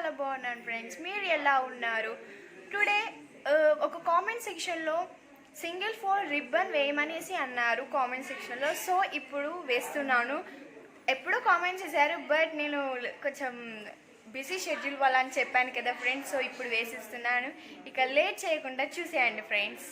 చాలా బాగున్నాను ఫ్రెండ్స్. మీరు ఎలా ఉన్నారు? టుడే ఒక కామెంట్ సెక్షన్లో సింగిల్ ఫోర్ రిబ్బన్ వేయమనేసి అన్నారు కామెంట్ సెక్షన్లో. సో ఇప్పుడు వేస్తున్నాను. ఎప్పుడో కామెంట్ చేశారు, బట్ నేను కొంచెం బిజీ షెడ్యూల్ వల్ల అని చెప్పాను కదా ఫ్రెండ్స్. సో ఇప్పుడు వేసిస్తున్నాను. ఇక లేట్ చేయకుండా చూసేయండి ఫ్రెండ్స్.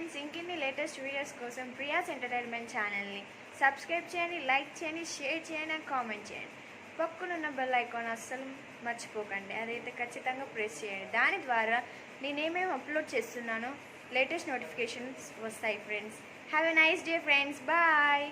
ఫ్రెండ్స్, ఇంకిన్ని లేటెస్ట్ వీడియోస్ కోసం ప్రియాస్ ఎంటర్టైన్మెంట్ ఛానల్ని సబ్స్క్రైబ్ చేయండి, లైక్ చేయండి, షేర్ చేయండి అండ్ కామెంట్ చేయండి. పక్కనున్న బెల్ ఐకాన్ అస్సలు మర్చిపోకండి, అదైతే ఖచ్చితంగా ప్రెస్ చేయండి. దాని ద్వారా నేనేమేమి అప్లోడ్ చేస్తున్నానో లేటెస్ట్ నోటిఫికేషన్స్ వస్తాయి friends. Have a nice day friends, bye.